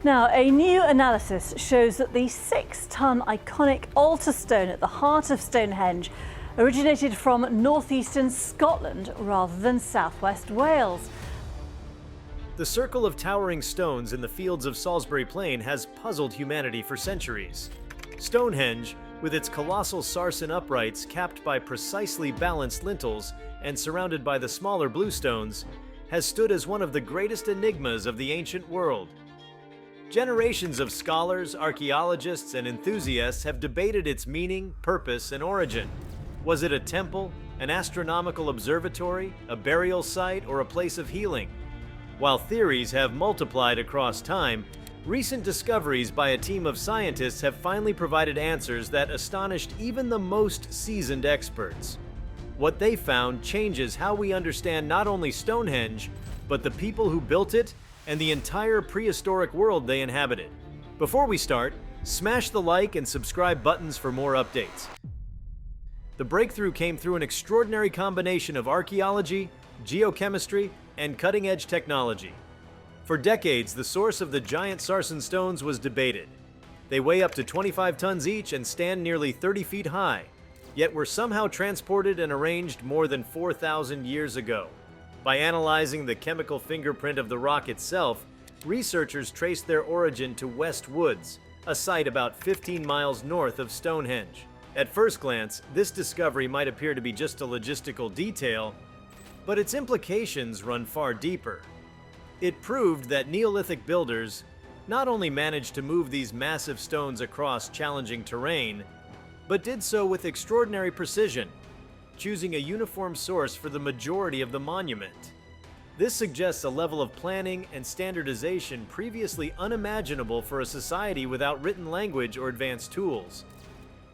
Now, a new analysis shows that the 6-ton iconic altar stone at the heart of Stonehenge originated from northeastern Scotland rather than southwest Wales. The circle of towering stones in the fields of Salisbury Plain has puzzled humanity for centuries. Stonehenge, with its colossal sarsen uprights capped by precisely balanced lintels and surrounded by the smaller bluestones, has stood as one of the greatest enigmas of the ancient world. Generations of scholars, archaeologists, and enthusiasts have debated its meaning, purpose, and origin. Was it a temple, an astronomical observatory, a burial site, or a place of healing? While theories have multiplied across time, recent discoveries by a team of scientists have finally provided answers that astonished even the most seasoned experts. What they found changes how we understand not only Stonehenge, but the people who built it and the entire prehistoric world they inhabited. Before we start, smash the like and subscribe buttons for more updates. The breakthrough came through an extraordinary combination of archaeology, geochemistry, and cutting-edge technology. For decades, the source of the giant sarsen stones was debated. They weigh up to 25 tons each and stand nearly 30 feet high, yet were somehow transported and arranged more than 4,000 years ago. By analyzing the chemical fingerprint of the rock itself, researchers traced their origin to West Woods, a site about 15 miles north of Stonehenge. At first glance, this discovery might appear to be just a logistical detail, but its implications run far deeper. It proved that Neolithic builders not only managed to move these massive stones across challenging terrain, but did so with extraordinary precision, choosing a uniform source for the majority of the monument. This suggests a level of planning and standardization previously unimaginable for a society without written language or advanced tools.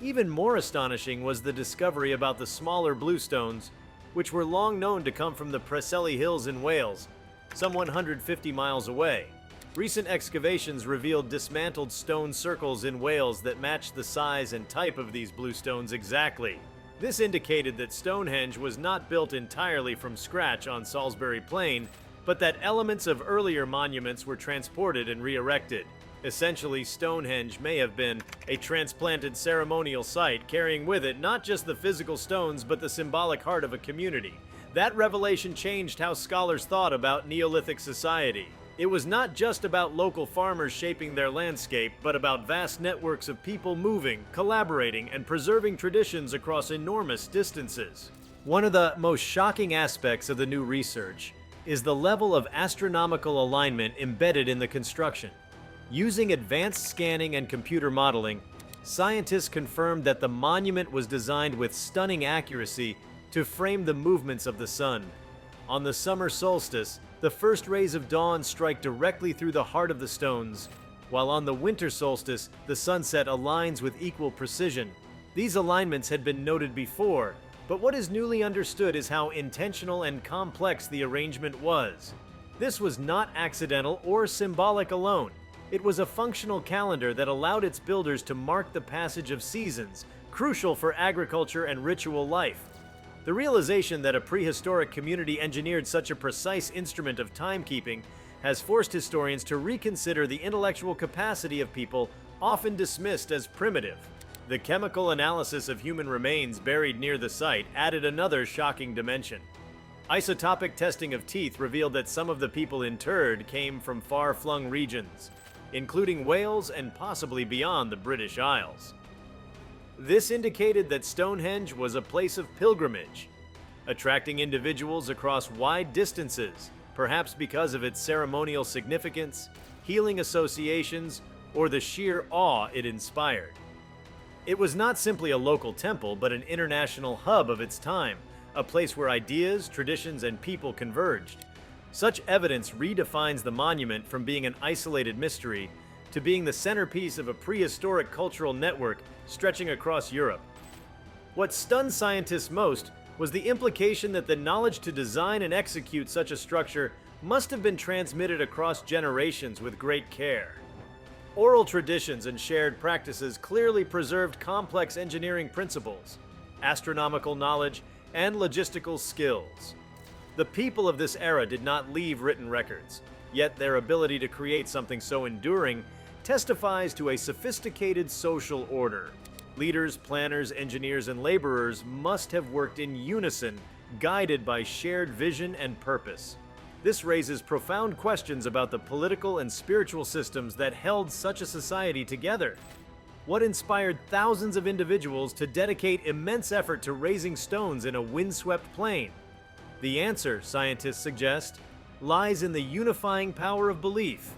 Even more astonishing was the discovery about the smaller bluestones, which were long known to come from the Preseli Hills in Wales, some 150 miles away. Recent excavations revealed dismantled stone circles in Wales that matched the size and type of these bluestones exactly. This indicated that Stonehenge was not built entirely from scratch on Salisbury Plain, but that elements of earlier monuments were transported and re-erected. Essentially, Stonehenge may have been a transplanted ceremonial site, carrying with it not just the physical stones but the symbolic heart of a community. That revelation changed how scholars thought about Neolithic society. It was not just about local farmers shaping their landscape, but about vast networks of people moving, collaborating, and preserving traditions across enormous distances. One of the most shocking aspects of the new research is the level of astronomical alignment embedded in the construction. Using advanced scanning and computer modeling, scientists confirmed that the monument was designed with stunning accuracy to frame the movements of the sun. On the summer solstice, the first rays of dawn strike directly through the heart of the stones, while on the winter solstice, the sunset aligns with equal precision. These alignments had been noted before, but what is newly understood is how intentional and complex the arrangement was. This was not accidental or symbolic alone. It was a functional calendar that allowed its builders to mark the passage of seasons, crucial for agriculture and ritual life. The realization that a prehistoric community engineered such a precise instrument of timekeeping has forced historians to reconsider the intellectual capacity of people often dismissed as primitive. The chemical analysis of human remains buried near the site added another shocking dimension. Isotopic testing of teeth revealed that some of the people interred came from far-flung regions, including Wales and possibly beyond the British Isles. This indicated that Stonehenge was a place of pilgrimage, attracting individuals across wide distances, perhaps because of its ceremonial significance, healing associations, or the sheer awe it inspired. It was not simply a local temple, but an international hub of its time, a place where ideas, traditions, and people converged. Such evidence redefines the monument from being an isolated mystery to being the centerpiece of a prehistoric cultural network stretching across Europe. What stunned scientists most was the implication that the knowledge to design and execute such a structure must have been transmitted across generations with great care. Oral traditions and shared practices clearly preserved complex engineering principles, astronomical knowledge, and logistical skills. The people of this era did not leave written records. Yet their ability to create something so enduring testifies to a sophisticated social order. Leaders, planners, engineers, and laborers must have worked in unison, guided by shared vision and purpose. This raises profound questions about the political and spiritual systems that held such a society together. What inspired thousands of individuals to dedicate immense effort to raising stones in a windswept plain? The answer, scientists suggest, lies in the unifying power of belief.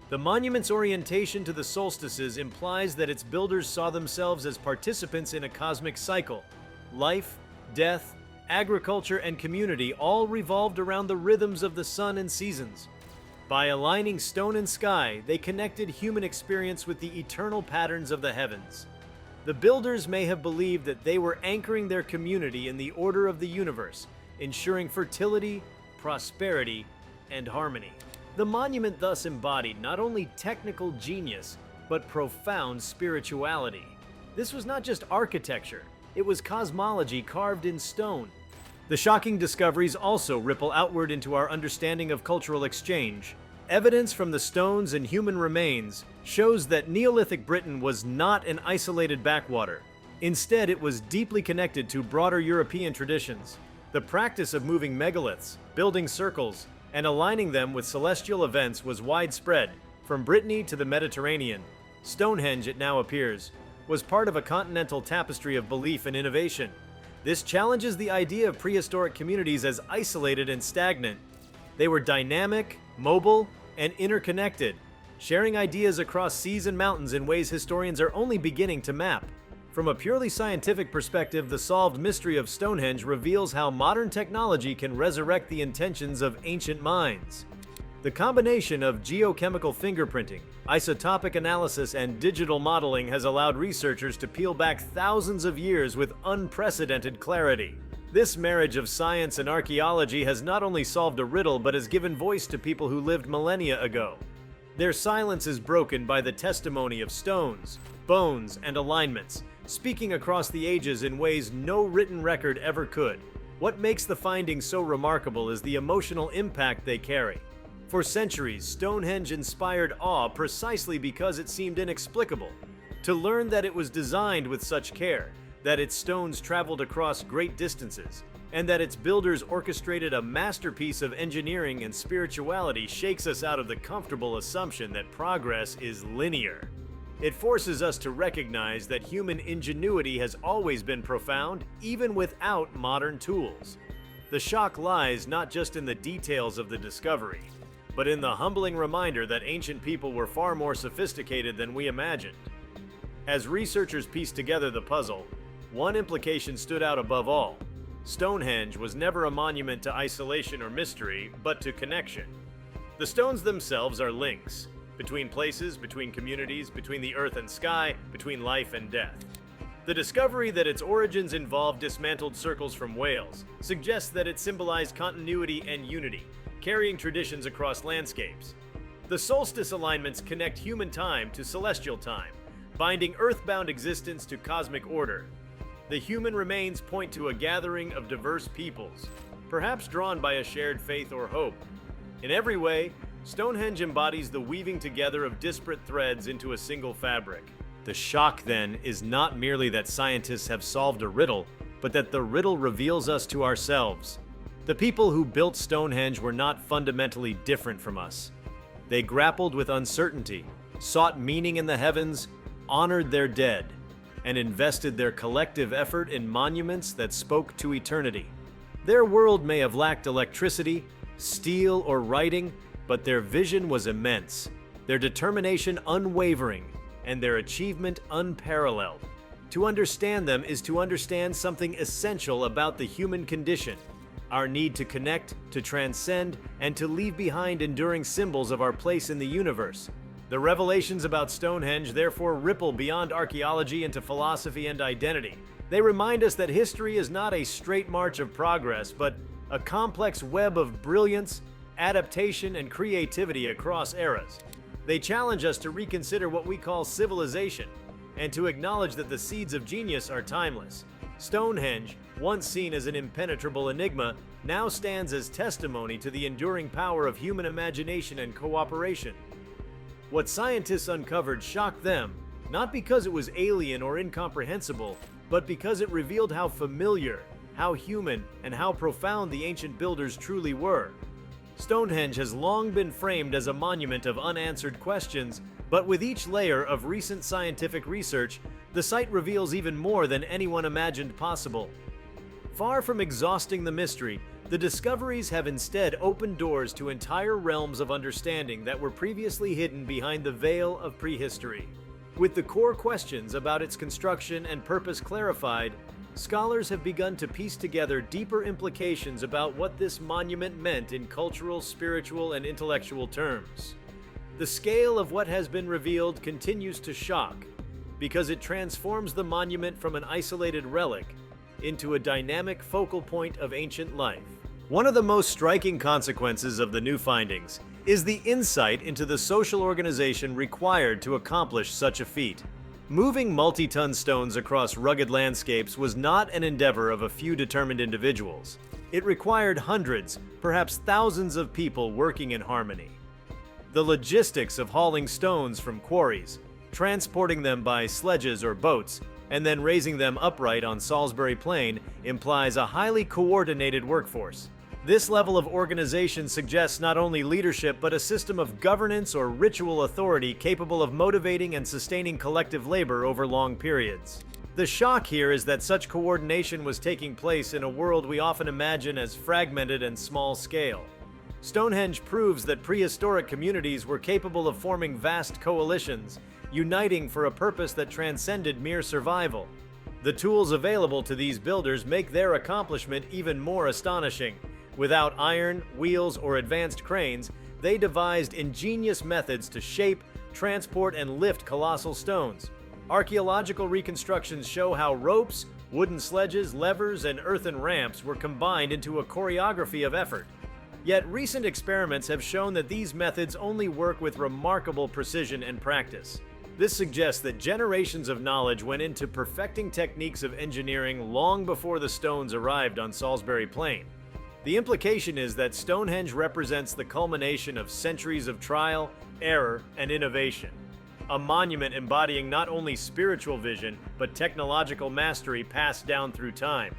The monument's orientation to the solstices implies that its builders saw themselves as participants in a cosmic cycle. Life, death, agriculture, and community all revolved around the rhythms of the sun and seasons. By aligning stone and sky, they connected human experience with the eternal patterns of the heavens. The builders may have believed that they were anchoring their community in the order of the universe, ensuring fertility, prosperity, and harmony. The monument thus embodied not only technical genius, but profound spirituality. This was not just architecture, it was cosmology carved in stone. The shocking discoveries also ripple outward into our understanding of cultural exchange. Evidence from the stones and human remains shows that Neolithic Britain was not an isolated backwater. Instead, it was deeply connected to broader European traditions. The practice of moving megaliths, building circles, and aligning them with celestial events was widespread. From Brittany to the Mediterranean, Stonehenge, it now appears, was part of a continental tapestry of belief and innovation. This challenges the idea of prehistoric communities as isolated and stagnant. They were dynamic, mobile, and interconnected, sharing ideas across seas and mountains in ways historians are only beginning to map. From a purely scientific perspective, the solved mystery of Stonehenge reveals how modern technology can resurrect the intentions of ancient minds. The combination of geochemical fingerprinting, isotopic analysis, and digital modeling has allowed researchers to peel back thousands of years with unprecedented clarity. This marriage of science and archaeology has not only solved a riddle but has given voice to people who lived millennia ago. Their silence is broken by the testimony of stones, bones, and alignments, speaking across the ages in ways no written record ever could. What makes the findings so remarkable is the emotional impact they carry. For centuries, Stonehenge inspired awe precisely because it seemed inexplicable. To learn that it was designed with such care, that its stones traveled across great distances, and that its builders orchestrated a masterpiece of engineering and spirituality shakes us out of the comfortable assumption that progress is linear. It forces us to recognize that human ingenuity has always been profound, even without modern tools. The shock lies not just in the details of the discovery, but in the humbling reminder that ancient people were far more sophisticated than we imagined. As researchers pieced together the puzzle, one implication stood out above all. Stonehenge was never a monument to isolation or mystery, but to connection. The stones themselves are links between places, between communities, between the earth and sky, between life and death. The discovery that its origins involved dismantled circles from Wales suggests that it symbolized continuity and unity, carrying traditions across landscapes. The solstice alignments connect human time to celestial time, binding earthbound existence to cosmic order. The human remains point to a gathering of diverse peoples, perhaps drawn by a shared faith or hope. In every way, Stonehenge embodies the weaving together of disparate threads into a single fabric. The shock, then, is not merely that scientists have solved a riddle, but that the riddle reveals us to ourselves. The people who built Stonehenge were not fundamentally different from us. They grappled with uncertainty, sought meaning in the heavens, honored their dead, and invested their collective effort in monuments that spoke to eternity. Their world may have lacked electricity, steel, or writing, but their vision was immense, their determination unwavering, and their achievement unparalleled. To understand them is to understand something essential about the human condition, our need to connect, to transcend, and to leave behind enduring symbols of our place in the universe. The revelations about Stonehenge therefore ripple beyond archaeology into philosophy and identity. They remind us that history is not a straight march of progress, but a complex web of brilliance, adaptation, and creativity across eras. They challenge us to reconsider what we call civilization, and to acknowledge that the seeds of genius are timeless. Stonehenge, once seen as an impenetrable enigma, now stands as testimony to the enduring power of human imagination and cooperation. What scientists uncovered shocked them, not because it was alien or incomprehensible, but because it revealed how familiar, how human, and how profound the ancient builders truly were. Stonehenge has long been framed as a monument of unanswered questions, but with each layer of recent scientific research, the site reveals even more than anyone imagined possible. Far from exhausting the mystery, the discoveries have instead opened doors to entire realms of understanding that were previously hidden behind the veil of prehistory. With the core questions about its construction and purpose clarified, scholars have begun to piece together deeper implications about what this monument meant in cultural, spiritual, and intellectual terms. The scale of what has been revealed continues to shock, because it transforms the monument from an isolated relic into a dynamic focal point of ancient life. One of the most striking consequences of the new findings is the insight into the social organization required to accomplish such a feat. Moving multi-ton stones across rugged landscapes was not an endeavor of a few determined individuals. It required hundreds, perhaps thousands of people working in harmony. The logistics of hauling stones from quarries, transporting them by sledges or boats, and then raising them upright on Salisbury Plain implies a highly coordinated workforce. This level of organization suggests not only leadership but a system of governance or ritual authority capable of motivating and sustaining collective labor over long periods. The shock here is that such coordination was taking place in a world we often imagine as fragmented and small-scale. Stonehenge proves that prehistoric communities were capable of forming vast coalitions, uniting for a purpose that transcended mere survival. The tools available to these builders make their accomplishment even more astonishing. Without iron, wheels, or advanced cranes, they devised ingenious methods to shape, transport, and lift colossal stones. Archaeological reconstructions show how ropes, wooden sledges, levers, and earthen ramps were combined into a choreography of effort. Yet recent experiments have shown that these methods only work with remarkable precision and practice. This suggests that generations of knowledge went into perfecting techniques of engineering long before the stones arrived on Salisbury Plain. The implication is that Stonehenge represents the culmination of centuries of trial, error, and innovation. A monument embodying not only spiritual vision, but technological mastery passed down through time.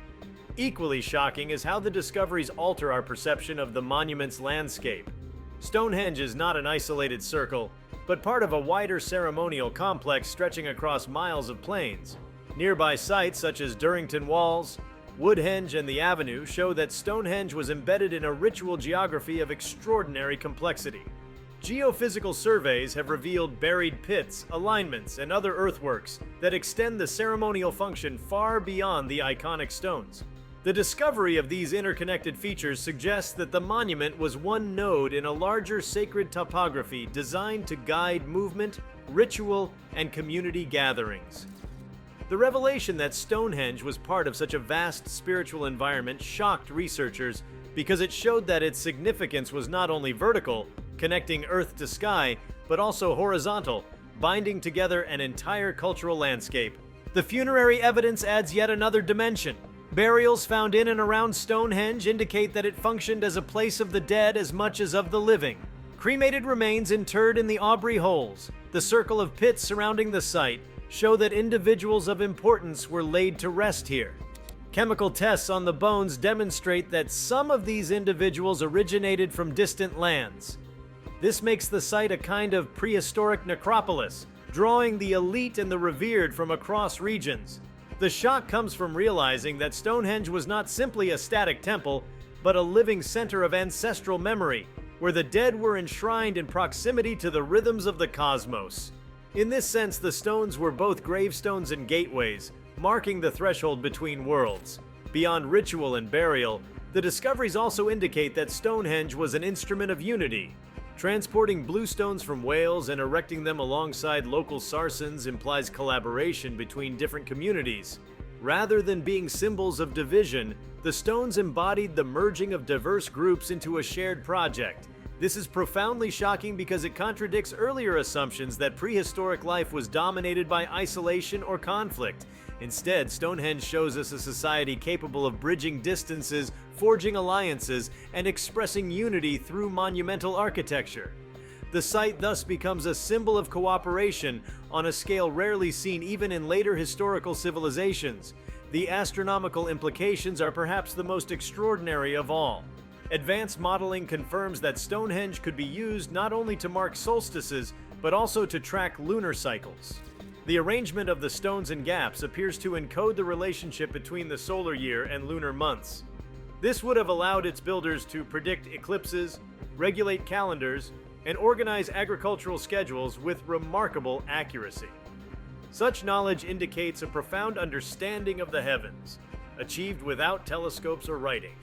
Equally shocking is how the discoveries alter our perception of the monument's landscape. Stonehenge is not an isolated circle, but part of a wider ceremonial complex stretching across miles of plains. Nearby sites such as Durrington Walls, Woodhenge, and the Avenue show that Stonehenge was embedded in a ritual geography of extraordinary complexity. Geophysical surveys have revealed buried pits, alignments, and other earthworks that extend the ceremonial function far beyond the iconic stones. The discovery of these interconnected features suggests that the monument was one node in a larger sacred topography designed to guide movement, ritual, and community gatherings. The revelation that Stonehenge was part of such a vast spiritual environment shocked researchers because it showed that its significance was not only vertical, connecting earth to sky, but also horizontal, binding together an entire cultural landscape. The funerary evidence adds yet another dimension. Burials found in and around Stonehenge indicate that it functioned as a place of the dead as much as of the living. Cremated remains interred in the Aubrey holes, the circle of pits surrounding the site, show that individuals of importance were laid to rest here. Chemical tests on the bones demonstrate that some of these individuals originated from distant lands. This makes the site a kind of prehistoric necropolis, drawing the elite and the revered from across regions. The shock comes from realizing that Stonehenge was not simply a static temple, but a living center of ancestral memory, where the dead were enshrined in proximity to the rhythms of the cosmos. In this sense, the stones were both gravestones and gateways, marking the threshold between worlds. Beyond ritual and burial, the discoveries also indicate that Stonehenge was an instrument of unity. Transporting blue stones from Wales and erecting them alongside local Sarsens implies collaboration between different communities. Rather than being symbols of division, the stones embodied the merging of diverse groups into a shared project. This is profoundly shocking because it contradicts earlier assumptions that prehistoric life was dominated by isolation or conflict. Instead, Stonehenge shows us a society capable of bridging distances, forging alliances, and expressing unity through monumental architecture. The site thus becomes a symbol of cooperation on a scale rarely seen even in later historical civilizations. The astronomical implications are perhaps the most extraordinary of all. Advanced modeling confirms that Stonehenge could be used not only to mark solstices, but also to track lunar cycles. The arrangement of the stones and gaps appears to encode the relationship between the solar year and lunar months. This would have allowed its builders to predict eclipses, regulate calendars, and organize agricultural schedules with remarkable accuracy. Such knowledge indicates a profound understanding of the heavens, achieved without telescopes or writing.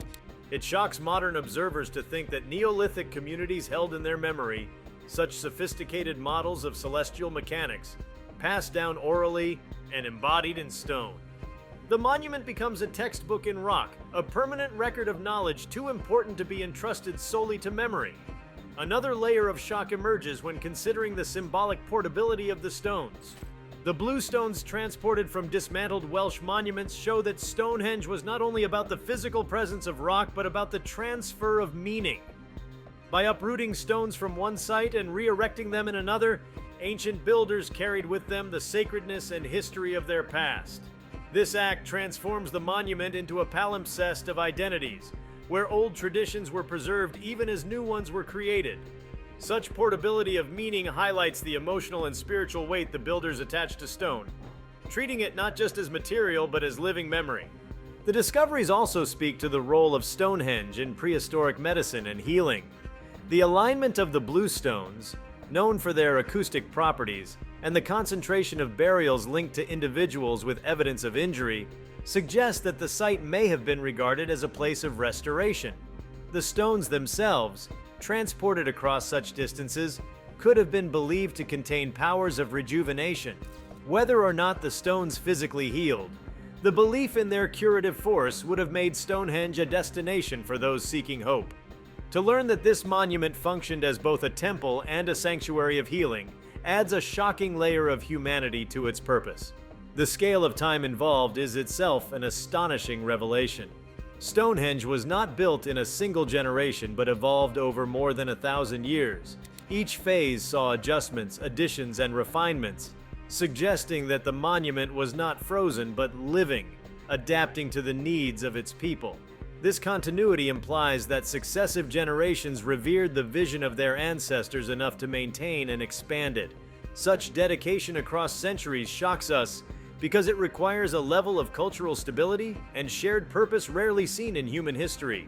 It shocks modern observers to think that Neolithic communities held in their memory such sophisticated models of celestial mechanics, passed down orally and embodied in stone. The monument becomes a textbook in rock, a permanent record of knowledge too important to be entrusted solely to memory. Another layer of shock emerges when considering the symbolic portability of the stones. The blue stones transported from dismantled Welsh monuments show that Stonehenge was not only about the physical presence of rock, but about the transfer of meaning. By uprooting stones from one site and re-erecting them in another, ancient builders carried with them the sacredness and history of their past. This act transforms the monument into a palimpsest of identities, where old traditions were preserved even as new ones were created. Such portability of meaning highlights the emotional and spiritual weight the builders attached to stone, treating it not just as material but as living memory. The discoveries also speak to the role of Stonehenge in prehistoric medicine and healing. The alignment of the blue stones, known for their acoustic properties, and the concentration of burials linked to individuals with evidence of injury suggest that the site may have been regarded as a place of restoration. The stones themselves, transported across such distances, could have been believed to contain powers of rejuvenation. Whether or not the stones physically healed, the belief in their curative force would have made Stonehenge a destination for those seeking hope. To learn that this monument functioned as both a temple and a sanctuary of healing adds a shocking layer of humanity to its purpose. The scale of time involved is itself an astonishing revelation. Stonehenge was not built in a single generation but evolved over more than 1,000 years. Each phase saw adjustments, additions, and refinements, suggesting that the monument was not frozen but living, adapting to the needs of its people. This continuity implies that successive generations revered the vision of their ancestors enough to maintain and expand it. Such dedication across centuries shocks us because it requires a level of cultural stability and shared purpose rarely seen in human history.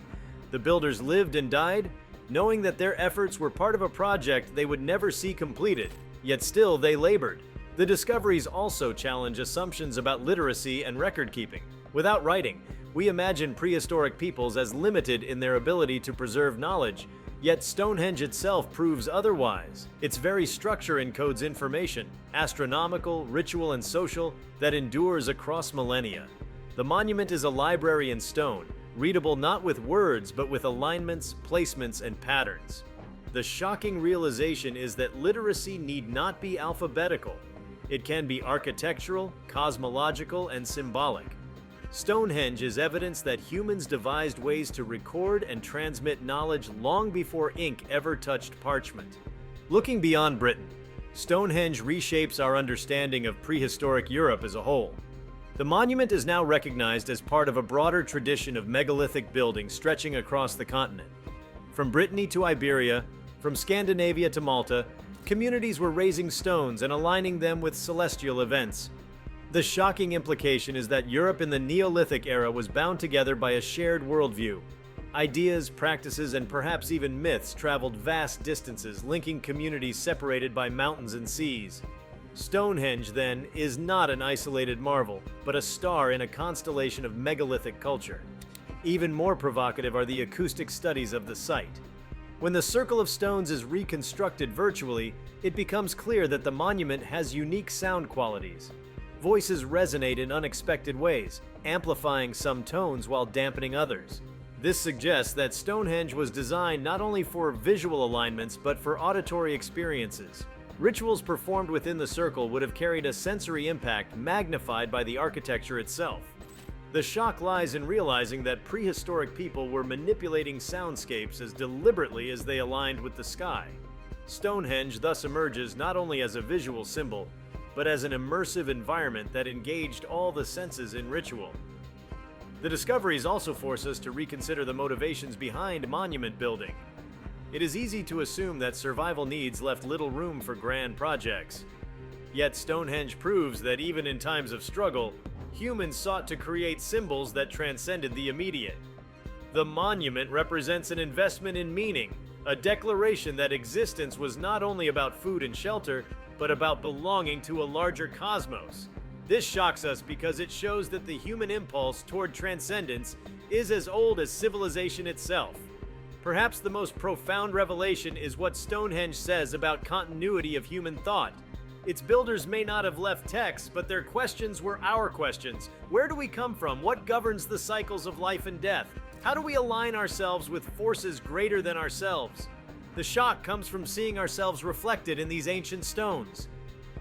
The builders lived and died, knowing that their efforts were part of a project they would never see completed, yet still they labored. The discoveries also challenge assumptions about literacy and record-keeping. Without writing, we imagine prehistoric peoples as limited in their ability to preserve knowledge, yet Stonehenge itself proves otherwise. Its very structure encodes information, astronomical, ritual, and social, that endures across millennia. The monument is a library in stone, readable not with words but with alignments, placements, and patterns. The shocking realization is that literacy need not be alphabetical. It can be architectural, cosmological, and symbolic. Stonehenge is evidence that humans devised ways to record and transmit knowledge long before ink ever touched parchment. Looking beyond Britain, Stonehenge reshapes our understanding of prehistoric Europe as a whole. The monument is now recognized as part of a broader tradition of megalithic building stretching across the continent. From Brittany to Iberia, from Scandinavia to Malta, communities were raising stones and aligning them with celestial events. The shocking implication is that Europe in the Neolithic era was bound together by a shared worldview. Ideas, practices, and perhaps even myths traveled vast distances, linking communities separated by mountains and seas. Stonehenge, then, is not an isolated marvel, but a star in a constellation of megalithic culture. Even more provocative are the acoustic studies of the site. When the circle of stones is reconstructed virtually, it becomes clear that the monument has unique sound qualities. Voices resonate in unexpected ways, amplifying some tones while dampening others. This suggests that Stonehenge was designed not only for visual alignments but for auditory experiences. Rituals performed within the circle would have carried a sensory impact magnified by the architecture itself. The shock lies in realizing that prehistoric people were manipulating soundscapes as deliberately as they aligned with the sky. Stonehenge thus emerges not only as a visual symbol, but as an immersive environment that engaged all the senses in ritual. The discoveries also force us to reconsider the motivations behind monument building. It is easy to assume that survival needs left little room for grand projects. Yet Stonehenge proves that even in times of struggle, humans sought to create symbols that transcended the immediate. The monument represents an investment in meaning, a declaration that existence was not only about food and shelter, but about belonging to a larger cosmos. This shocks us because it shows that the human impulse toward transcendence is as old as civilization itself. Perhaps the most profound revelation is what Stonehenge says about continuity of human thought. Its builders may not have left texts, but their questions were our questions. Where do we come from? What governs the cycles of life and death? How do we align ourselves with forces greater than ourselves? The shock comes from seeing ourselves reflected in these ancient stones.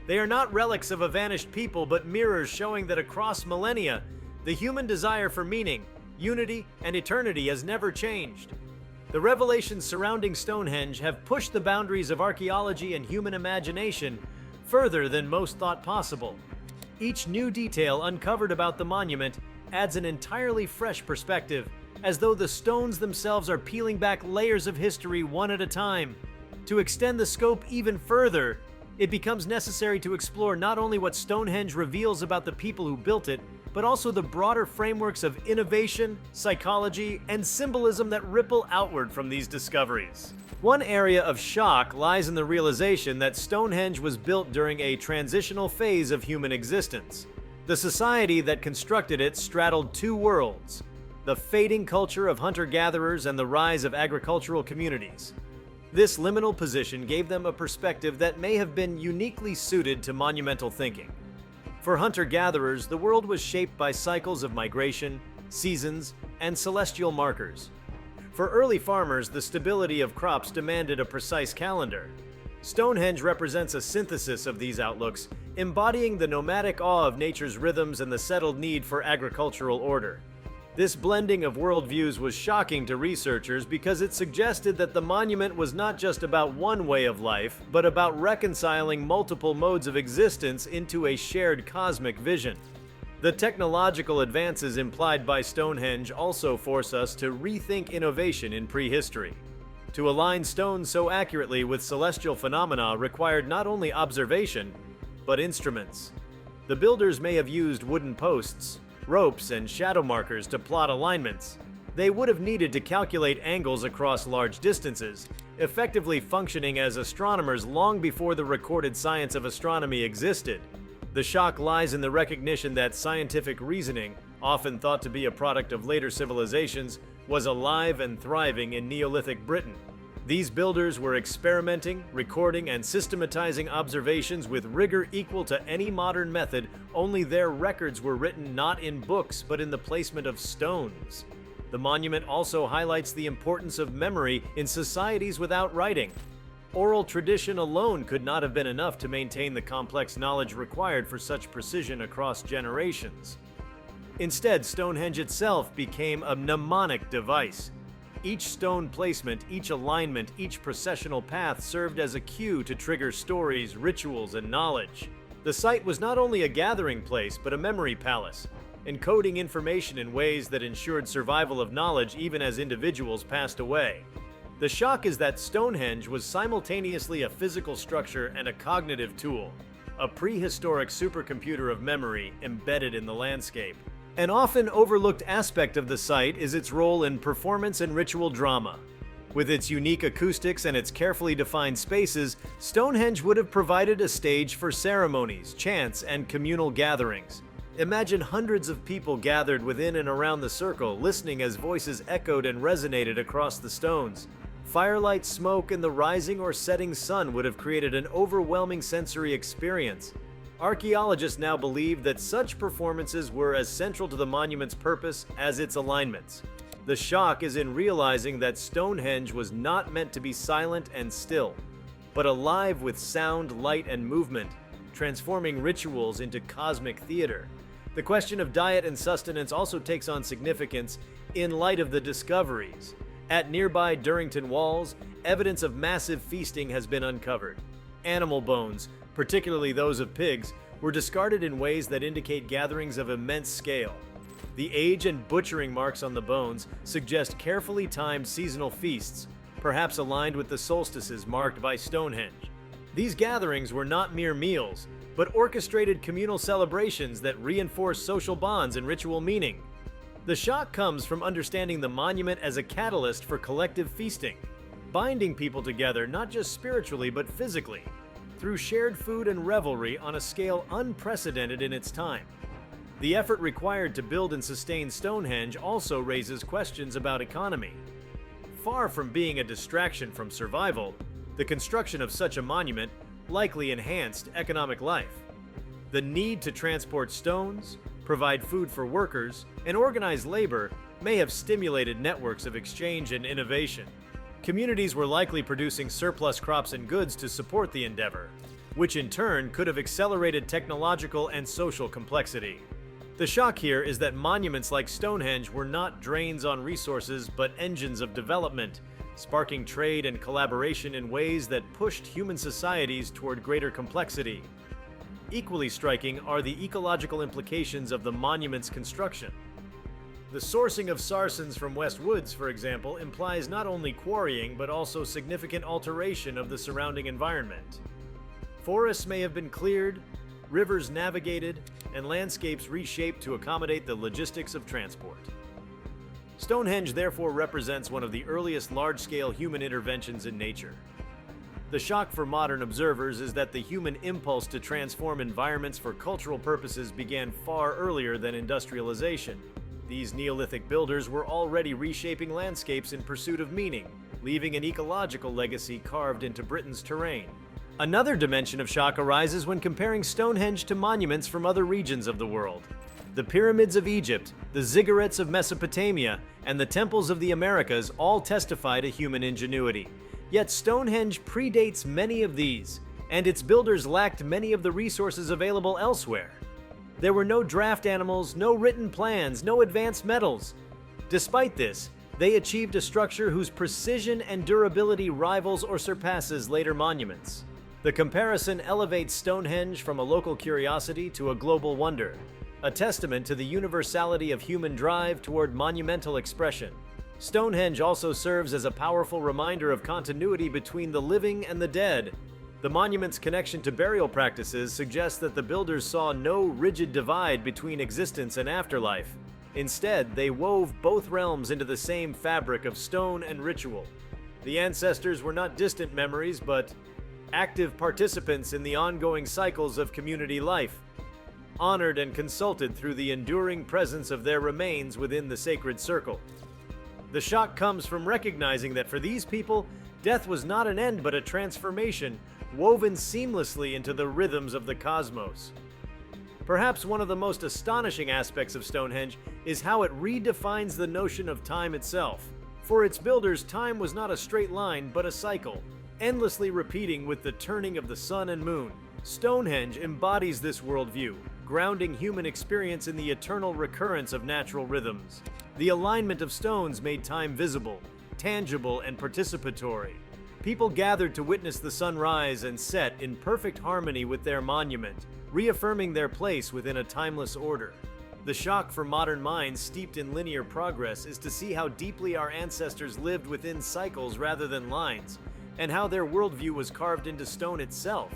They are not relics of a vanished people, but mirrors showing that across millennia, the human desire for meaning, unity, and eternity has never changed. The revelations surrounding Stonehenge have pushed the boundaries of archaeology and human imagination further than most thought possible. Each new detail uncovered about the monument adds an entirely fresh perspective, as though the stones themselves are peeling back layers of history one at a time. To extend the scope even further, it becomes necessary to explore not only what Stonehenge reveals about the people who built it, but also the broader frameworks of innovation, psychology, and symbolism that ripple outward from these discoveries. One area of shock lies in the realization that Stonehenge was built during a transitional phase of human existence. The society that constructed it straddled two worlds: the fading culture of hunter-gatherers and the rise of agricultural communities. This liminal position gave them a perspective that may have been uniquely suited to monumental thinking. For hunter-gatherers, the world was shaped by cycles of migration, seasons, and celestial markers. For early farmers, the stability of crops demanded a precise calendar. Stonehenge represents a synthesis of these outlooks, embodying the nomadic awe of nature's rhythms and the settled need for agricultural order. This blending of worldviews was shocking to researchers because it suggested that the monument was not just about one way of life, but about reconciling multiple modes of existence into a shared cosmic vision. The technological advances implied by Stonehenge also force us to rethink innovation in prehistory. To align stones so accurately with celestial phenomena required not only observation, but instruments. The builders may have used wooden posts, ropes, and shadow markers to plot alignments. They would have needed to calculate angles across large distances, effectively functioning as astronomers long before the recorded science of astronomy existed. The shock lies in the recognition that scientific reasoning, often thought to be a product of later civilizations, was alive and thriving in Neolithic Britain. These builders were experimenting, recording, and systematizing observations with rigor equal to any modern method, only their records were written not in books but in the placement of stones. The monument also highlights the importance of memory in societies without writing. Oral tradition alone could not have been enough to maintain the complex knowledge required for such precision across generations. Instead, Stonehenge itself became a mnemonic device. Each stone placement, each alignment, each processional path served as a cue to trigger stories, rituals, and knowledge. The site was not only a gathering place, but a memory palace, encoding information in ways that ensured survival of knowledge even as individuals passed away. The shock is that Stonehenge was simultaneously a physical structure and a cognitive tool, a prehistoric supercomputer of memory embedded in the landscape. An often overlooked aspect of the site is its role in performance and ritual drama. With its unique acoustics and its carefully defined spaces, Stonehenge would have provided a stage for ceremonies, chants, and communal gatherings. Imagine hundreds of people gathered within and around the circle, listening as voices echoed and resonated across the stones. Firelight, smoke, and the rising or setting sun would have created an overwhelming sensory experience. Archaeologists now believe that such performances were as central to the monument's purpose as its alignments. The shock is in realizing that Stonehenge was not meant to be silent and still. but alive with sound, light, and movement, transforming rituals into cosmic theater. The question of diet and sustenance also takes on significance in light of the discoveries. At nearby Durrington Walls, evidence of massive feasting has been uncovered. Animal bones, particularly those of pigs, were discarded in ways that indicate gatherings of immense scale. The age and butchering marks on the bones suggest carefully timed seasonal feasts, perhaps aligned with the solstices marked by Stonehenge. These gatherings were not mere meals, but orchestrated communal celebrations that reinforce social bonds and ritual meaning. The shock comes from understanding the monument as a catalyst for collective feasting, binding people together not just spiritually but physically, through shared food and revelry on a scale unprecedented in its time. The effort required to build and sustain Stonehenge also raises questions about economy. Far from being a distraction from survival, the construction of such a monument likely enhanced economic life. The need to transport stones, provide food for workers, and organize labor may have stimulated networks of exchange and innovation. Communities were likely producing surplus crops and goods to support the endeavor, which in turn could have accelerated technological and social complexity. The shock here is that monuments like Stonehenge were not drains on resources but engines of development, sparking trade and collaboration in ways that pushed human societies toward greater complexity. Equally striking are the ecological implications of the monument's construction. The sourcing of sarsens from West Woods, for example, implies not only quarrying but also significant alteration of the surrounding environment. Forests may have been cleared, rivers navigated, and landscapes reshaped to accommodate the logistics of transport. Stonehenge therefore represents one of the earliest large-scale human interventions in nature. The shock for modern observers is that the human impulse to transform environments for cultural purposes began far earlier than industrialization. These Neolithic builders were already reshaping landscapes in pursuit of meaning, leaving an ecological legacy carved into Britain's terrain. Another dimension of shock arises when comparing Stonehenge to monuments from other regions of the world. The pyramids of Egypt, the ziggurats of Mesopotamia, and the temples of the Americas all testify to human ingenuity. Yet Stonehenge predates many of these, and its builders lacked many of the resources available elsewhere. There were no draft animals, no written plans, no advanced metals. Despite this, they achieved a structure whose precision and durability rivals or surpasses later monuments. The comparison elevates Stonehenge from a local curiosity to a global wonder, a testament to the universality of human drive toward monumental expression. Stonehenge also serves as a powerful reminder of continuity between the living and the dead. The monument's connection to burial practices suggests that the builders saw no rigid divide between existence and afterlife. Instead, they wove both realms into the same fabric of stone and ritual. The ancestors were not distant memories, but active participants in the ongoing cycles of community life, honored and consulted through the enduring presence of their remains within the sacred circle. The shock comes from recognizing that for these people, death was not an end but a transformation, woven seamlessly into the rhythms of the cosmos. Perhaps one of the most astonishing aspects of Stonehenge is how it redefines the notion of time itself. For its builders, time was not a straight line but a cycle, endlessly repeating with the turning of the sun and moon. Stonehenge embodies this worldview, grounding human experience in the eternal recurrence of natural rhythms. The alignment of stones made time visible, tangible, and participatory. People gathered to witness the sun rise and set in perfect harmony with their monument, reaffirming their place within a timeless order. The shock for modern minds steeped in linear progress is to see how deeply our ancestors lived within cycles rather than lines, and how their worldview was carved into stone itself.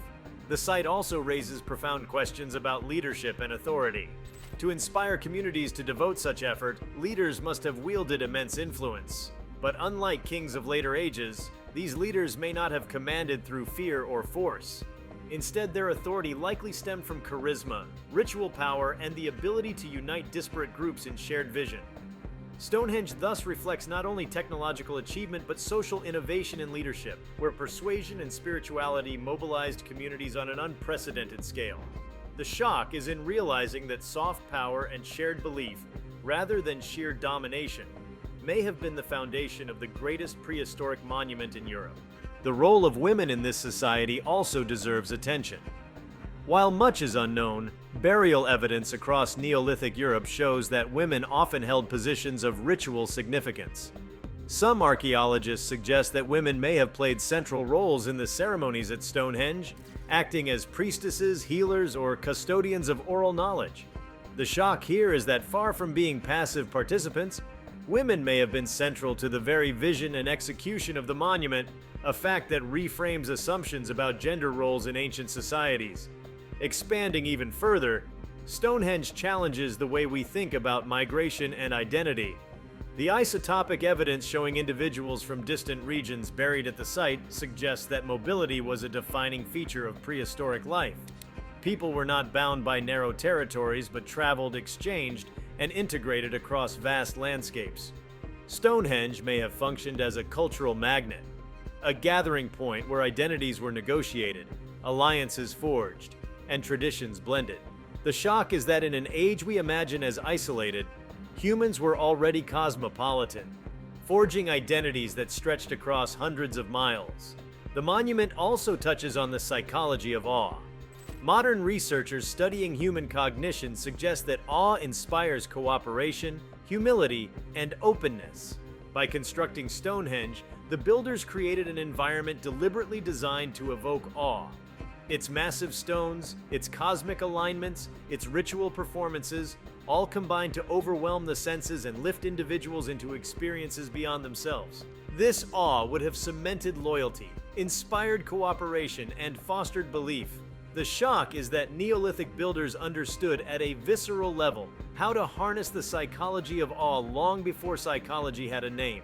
The site also raises profound questions about leadership and authority. To inspire communities to devote such effort, leaders must have wielded immense influence. But unlike kings of later ages, these leaders may not have commanded through fear or force. Instead, their authority likely stemmed from charisma, ritual power, and the ability to unite disparate groups in shared vision. Stonehenge thus reflects not only technological achievement but social innovation and leadership, where persuasion and spirituality mobilized communities on an unprecedented scale. The shock is in realizing that soft power and shared belief, rather than sheer domination, may have been the foundation of the greatest prehistoric monument in Europe. The role of women in this society also deserves attention. While much is unknown, burial evidence across Neolithic Europe shows that women often held positions of ritual significance. Some archaeologists suggest that women may have played central roles in the ceremonies at Stonehenge, acting as priestesses, healers, or custodians of oral knowledge. The shock here is that far from being passive participants, women may have been central to the very vision and execution of the monument, a fact that reframes assumptions about gender roles in ancient societies. Expanding even further, Stonehenge challenges the way we think about migration and identity. The isotopic evidence showing individuals from distant regions buried at the site suggests that mobility was a defining feature of prehistoric life. People were not bound by narrow territories but traveled, exchanged, and integrated across vast landscapes. Stonehenge may have functioned as a cultural magnet, a gathering point where identities were negotiated, alliances forged, and traditions blended. The shock is that in an age we imagine as isolated, humans were already cosmopolitan, forging identities that stretched across hundreds of miles. The monument also touches on the psychology of awe. Modern researchers studying human cognition suggest that awe inspires cooperation, humility, and openness. By constructing Stonehenge, the builders created an environment deliberately designed to evoke awe. Its massive stones, its cosmic alignments, its ritual performances, all combine to overwhelm the senses and lift individuals into experiences beyond themselves. This awe would have cemented loyalty, inspired cooperation, and fostered belief. The shock is that Neolithic builders understood at a visceral level how to harness the psychology of awe long before psychology had a name.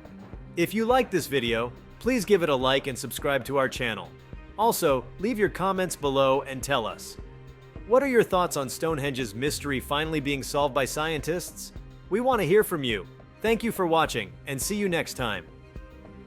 If you like this video, please give it a like and subscribe to our channel. Also, leave your comments below and tell us. What are your thoughts on Stonehenge's mystery finally being solved by scientists? We want to hear from you. Thank you for watching, and see you next time.